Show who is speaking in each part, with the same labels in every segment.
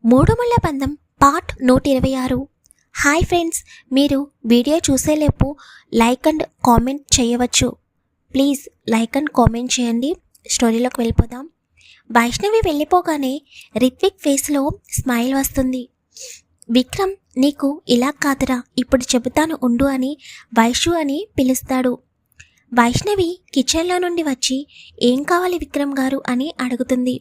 Speaker 1: మూడుముళ్ళ బంధం part 126. Hi friends, మీరు video చూసేలేపు like and comment చేయవచ్చు. ప్లీజ్ లైక్ అండ్ కామెంట్ చేయండి. స్టోరీలోకి వెళ్ళిపోదాం. వైష్ణవి వెళ్ళిపోగానే రిత్విక్ ఫేస్లో స్మైల్ వస్తుంది. విక్రమ్, నీకు ఇలా కాదురా, ఇప్పుడు చెబుతాను ఉండు అని వైషు అని పిలుస్తాడు. వైష్ణవి కిచెన్లో నుండి వచ్చి ఏం కావాలి విక్రమ్ గారు అని అడుగుతుంది.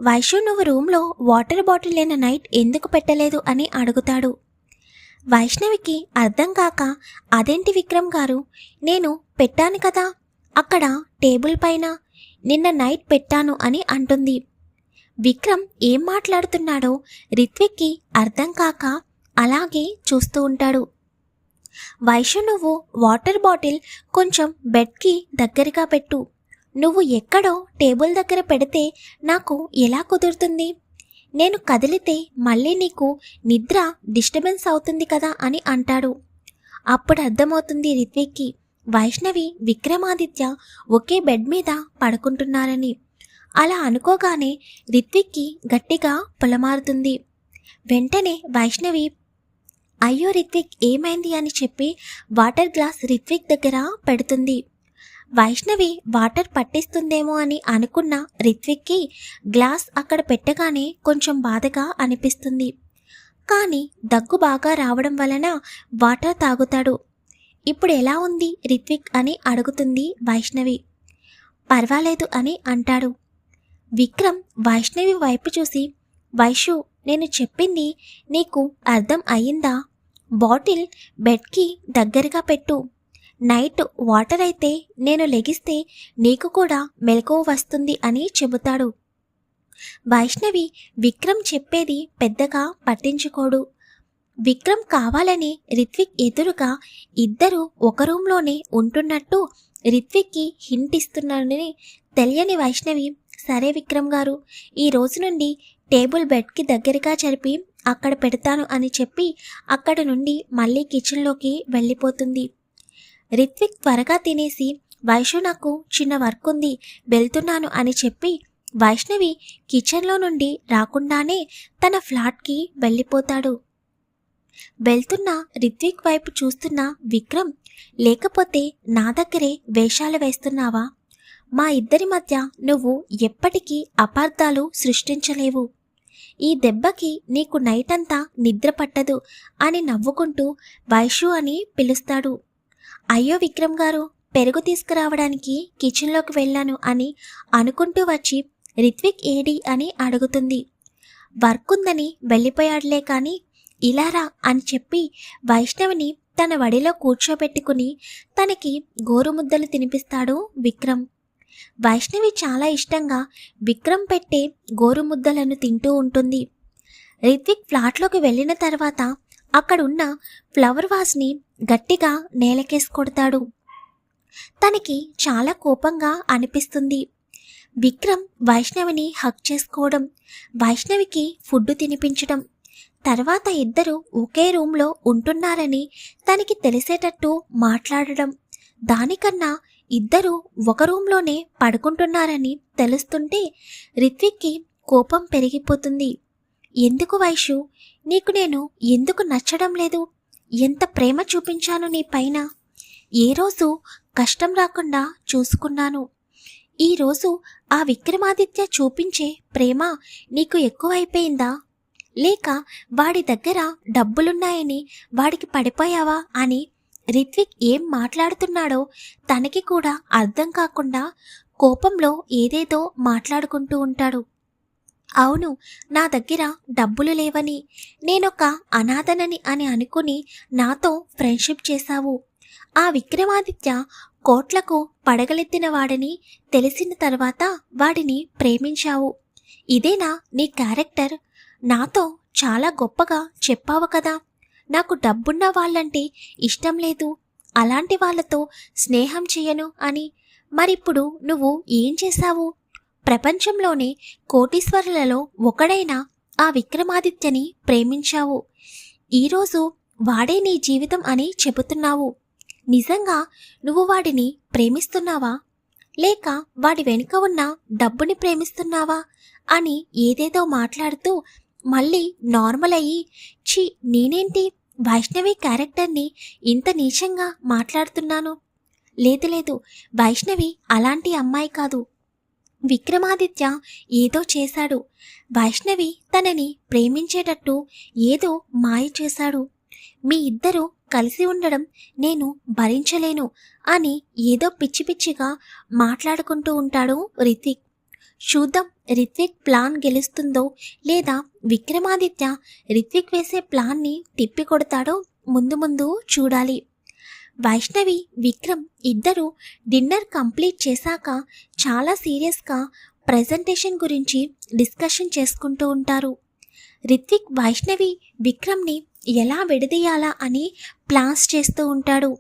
Speaker 1: వైషు, నువ్వు రూమ్లో వాటర్ బాటిల్ లేని నైట్ ఎందుకు పెట్టలేదు అని అడుగుతాడు. వైష్ణవికి అర్థం కాక, అదేంటి విక్రమ్ గారు, నేను పెట్టాను కదా అక్కడ టేబుల్ పైన, నిన్న నైట్ పెట్టాను అని అంటుంది. విక్రమ్ ఏం మాట్లాడుతున్నాడో రిత్విక్కి అర్థం కాక అలాగే చూస్తూ ఉంటాడు. వైషు, నువ్వు వాటర్ బాటిల్ కొంచెం బెడ్కి దగ్గరగా పెట్టు. నువ్వు ఎక్కడో టేబుల్ దగ్గర పెడితే నాకు ఎలా కుదురుతుంది? నేను కదిలితే మళ్ళీ నీకు నిద్ర డిస్టర్బెన్స్ అవుతుంది కదా అని అంటాడు. అప్పుడు అర్థమవుతుంది రిత్విక్కి, వైష్ణవి విక్రమాదిత్య ఒకే బెడ్ మీద పడుకుంటున్నారని. అలా అనుకోగానే రిత్విక్కి గట్టిగా పొలమారుతుంది. వెంటనే వైష్ణవి, అయ్యో రిత్విక్ ఏమైంది అని చెప్పి వాటర్ గ్లాస్ రిత్విక్ దగ్గర పెడుతుంది. వైష్ణవి వాటర్ పట్టిస్తుందేమో అని అనుకున్న రిత్విక్కి గ్లాస్ అక్కడ పెట్టగానే కొంచెం బాధగా అనిపిస్తుంది. కానీ దగ్గు బాగా రావడం వలన వాటర్ తాగుతాడు. ఇప్పుడు ఎలా ఉంది రిత్విక్ అని అడుగుతుంది వైష్ణవి. పర్వాలేదు అని అంటాడు. విక్రమ్ వైష్ణవి వైపు చూసి, వైషు, నేను చెప్పింది నీకు అర్థం అయ్యిందా? బాటిల్ బెడ్కి దగ్గరగా పెట్టు. నైట్ వాటర్ అయితే నేను లెగిస్తే నీకు కూడా మెలకువ వస్తుంది అని చెబుతాడు. వైష్ణవి విక్రమ్ చెప్పేది పెద్దగా పట్టించుకోడు. విక్రమ్ కావాలని రిత్విక్ ఎదురుగా ఇద్దరు ఒక రూమ్లోనే ఉంటున్నట్టు రిత్విక్కి హింట్ ఇస్తున్నాడని తెలియని వైష్ణవి, సరే విక్రమ్ గారు, ఈ రోజు నుండి టేబుల్ బెడ్కి దగ్గరగా జరిపి అక్కడ పెడతాను అని చెప్పి అక్కడ నుండి మళ్ళీ కిచెన్లోకి వెళ్ళిపోతుంది. రిత్విక్ త్వరగా తినేసి, వైషు నాకు చిన్న వర్క్ ఉంది, వెళ్తున్నాను అని చెప్పి వైష్ణవి కిచెన్లో నుండి రాకుండానే తన ఫ్లాట్కి వెళ్ళిపోతాడు. వెళ్తున్న రిత్విక్ వైపు చూస్తున్న విక్రమ్, లేకపోతే నా దగ్గరే వేషాలు వేస్తున్నావా? మా ఇద్దరి మధ్య నువ్వు ఎప్పటికీ అపార్థాలు సృష్టించలేవు. ఈ దెబ్బకి నీకు నైట్ అంతా నిద్ర పట్టదు అని నవ్వుకుంటూ వైషు అని పిలుస్తాడు. అయ్యో విక్రమ్ గారు, పెరుగు తీసుకురావడానికి కిచెన్లోకి వెళ్ళాను అని అనుకుంటూ వచ్చి రిత్విక్ ఏడి అని అడుగుతుంది. వర్క్ ఉందని వెళ్ళిపోయాడులే కానీ ఇలా రా అని చెప్పి వైష్ణవిని తన వడిలో కూర్చోబెట్టుకుని తనకి గోరుముద్దలు తినిపిస్తాడు విక్రమ్. వైష్ణవి చాలా ఇష్టంగా విక్రమ్ పెట్టే గోరుముద్దలను తింటూ ఉంటుంది. రిత్విక్ ఫ్లాట్లోకి వెళ్ళిన తర్వాత అక్కడున్న ఫ్లవర్ వాజ్ని గట్టిగా నేలకేసి కొడతాడు. తనకి చాలా కోపంగా అనిపిస్తుంది. విక్రమ్ వైష్ణవిని హక్ చేసుకోవడం, వైష్ణవికి ఫుడ్ తినిపించడం, తర్వాత ఇద్దరు ఒకే రూమ్లో ఉంటున్నారని తనకి తెలిసేటట్టు మాట్లాడడం, దానికన్నా ఇద్దరు ఒక రూమ్లోనే పడుకుంటున్నారని తెలుస్తుంటే రిత్విక్కి కోపం పెరిగిపోతుంది. ఎందుకు వైషు, నీకు నేను ఎందుకు నచ్చడం లేదు? ఎంత ప్రేమ చూపించాను నీ పైన. ఏ రోజు కష్టం రాకుండా చూసుకున్నాను. ఈరోజు ఆ విక్రమాదిత్య చూపించే ప్రేమ నీకు ఎక్కువైపోయిందా? లేక వాడి దగ్గర డబ్బులున్నాయని వాడికి పడిపోయావా అని రిత్విక్ ఏం మాట్లాడుతున్నాడో తనకి కూడా అర్థం కాకుండా కోపంలో ఏదేదో మాట్లాడుకుంటూ ఉంటాడు. అవును, నా దగ్గర డబ్బులు లేవని, నేనొక అనాథనని అని అనుకుని నాతో ఫ్రెండ్షిప్ చేశావు. ఆ విక్రమాదిత్య కోట్లకు పడగలెత్తిన వాడని తెలిసిన తర్వాత వాడిని ప్రేమించావు. ఇదేనా నీ క్యారెక్టర్? నాతో చాలా గొప్పగా చెప్పావు కదా, నాకు డబ్బున్న వాళ్ళంటే ఇష్టం లేదు, అలాంటి వాళ్ళతో స్నేహం చేయను అని. మరిప్పుడు నువ్వు ఏం చేశావు? ప్రపంచంలోనే కోటీశ్వరులలో ఒకడైన ఆ విక్రమాదిత్యని ప్రేమించావు. ఈరోజు వాడే నీ జీవితం అని చెబుతున్నావు. నిజంగా నువ్వు వాడిని ప్రేమిస్తున్నావా? లేక వాడి వెనుక ఉన్న డబ్బుని ప్రేమిస్తున్నావా అని ఏదేదో మాట్లాడుతూ మళ్ళీ నార్మల్ అయ్యి ఛీ నేనేంటి వైష్ణవి క్యారెక్టర్ని ఇంత నీచంగా మాట్లాడుతున్నాను. లేదు వైష్ణవి అలాంటి అమ్మాయి కాదు. విక్రమాదిత్య ఏదో చేశాడు. వైష్ణవి తనని ప్రేమించేటట్టు ఏదో మాయ చేశాడు. మీ ఇద్దరూ కలిసి ఉండడం నేను భరించలేను అని ఏదో పిచ్చి పిచ్చిగా మాట్లాడుకుంటూ ఉంటాడు రిత్విక్. చూద్దాం రిత్విక్ ప్లాన్ గెలుస్తుందో లేదా విక్రమాదిత్య రిత్విక్ వేసే ప్లాన్ని తిప్పికొడతాడో ముందు ముందు చూడాలి. వైష్ణవి విక్రమ్ ఇద్దరు డిన్నర్ కంప్లీట్ చేశాక చాలా సీరియస్గా ప్రెజెంటేషన్ గురించి డిస్కషన్ చేసుకుంటూ ఉంటారు. రిత్విక్ వైష్ణవి విక్రమ్ని ఎలా విడదీయాలా అని ప్లాన్స్ చేస్తూ ఉంటాడు.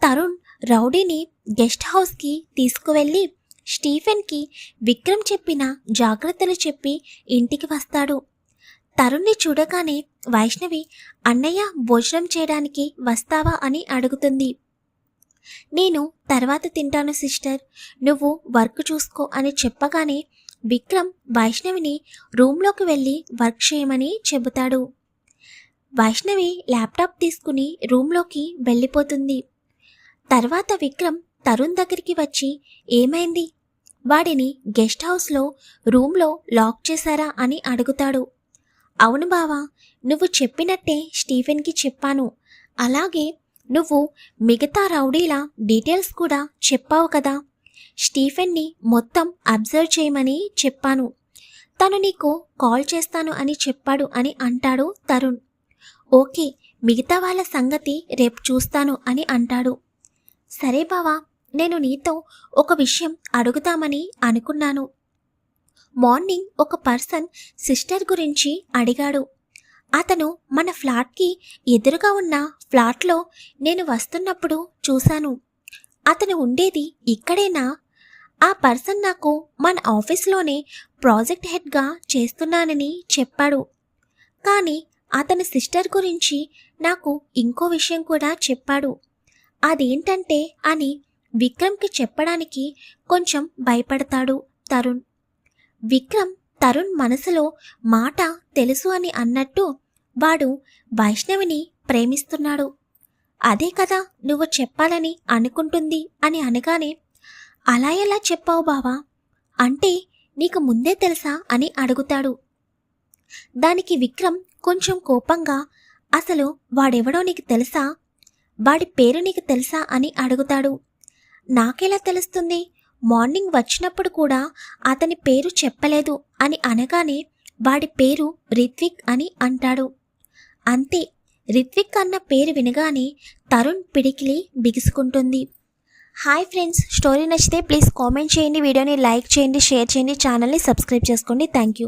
Speaker 1: తరుణ్ రౌడీని గెస్ట్ హౌస్కి తీసుకువెళ్ళి స్టీఫెన్కి విక్రమ్ చెప్పిన జాగ్రత్తలు చెప్పి ఇంటికి వస్తాడు. తరుణ్ని చూడగానే వైష్ణవి అన్నయ్య భోజనం చేయడానికి వస్తావా అని అడుగుతుంది. నేను తర్వాత తింటాను సిస్టర్, నువ్వు వర్క్ చూసుకో అని చెప్పగానే విక్రమ్ వైష్ణవిని రూమ్లోకి వెళ్ళి వర్క్ చేయమని చెబుతాడు. వైష్ణవి ల్యాప్టాప్ తీసుకుని రూమ్లోకి వెళ్ళిపోతుంది. తర్వాత విక్రమ్ తరుణ్ దగ్గరికి వచ్చి ఏమైంది, వాడిని గెస్ట్ హౌస్లో రూమ్లో లాక్ చేశారా అని అడుగుతాడు. అవును బావా, నువ్వు చెప్పినట్టే స్టీఫెన్కి చెప్పాను. అలాగే నువ్వు మిగతా రౌడీల డీటెయిల్స్ కూడా చెప్పావు కదా. స్టీఫెన్ని మొత్తం అబ్జర్వ్ చేయమని చెప్పాను. తను నీకు కాల్ చేస్తాను అని చెప్పాడు అని అంటాడు తరుణ్. ఓకే, మిగతా వాళ్ళ సంగతి రేపు చూస్తాను అని అంటాడు. సరే బావా, నేను నీతో ఒక విషయం అడుగుతామని అనుకున్నాను. మార్నింగ్ ఒక పర్సన్ సిస్టర్ గురించి అడిగాడు. అతను మన ఫ్లాట్కి ఎదురుగా ఉన్న ఫ్లాట్లో నేను వస్తున్నప్పుడు చూశాను. అతను ఉండేది ఇక్కడేనా? ఆ పర్సన్ నాకు మన ఆఫీస్లోనే ప్రాజెక్ట్ హెడ్గా చేస్తున్నానని చెప్పాడు. కానీ అతని సిస్టర్ గురించి నాకు ఇంకో విషయం కూడా చెప్పాడు. అదేంటంటే అని విక్రమ్కి చెప్పడానికి కొంచెం భయపడతాడు తరుణ్. విక్రమ్ తరుణ్ మనసులో మాట తెలుసు అని అన్నట్టు వాడు వైష్ణవిని ప్రేమిస్తున్నాడు. అదే కదా నువ్వు చెప్పాలని అనుకుంటుంది అని అనగానే అలా ఎలా చెప్పావు బావా, అంటే నీకు ముందే తెలుసా అని అడుగుతాడు. దానికి విక్రమ్ కొంచెం కోపంగా అసలు వాడెవడో నీకు తెలుసా, వాడి పేరు నీకు తెలుసా అని అడుగుతాడు. నాకెలా తెలుస్తుంది, మార్నింగ్ వచ్చినప్పుడు కూడా అతని పేరు చెప్పలేదు అని అనగానే వాడి పేరు రిత్విక్ అని అంటాడు. అంతే, రిత్విక్ అన్న పేరు వినగానే తరుణ్ పిడికిలి బిగుసుకుంటుంది. హాయ్ ఫ్రెండ్స్, స్టోరీ నచ్చితే ప్లీజ్ కామెంట్ చేయండి, వీడియోని లైక్ చేయండి, షేర్ చేయండి, ఛానల్ని సబ్స్క్రైబ్ చేసుకోండి. Thank you.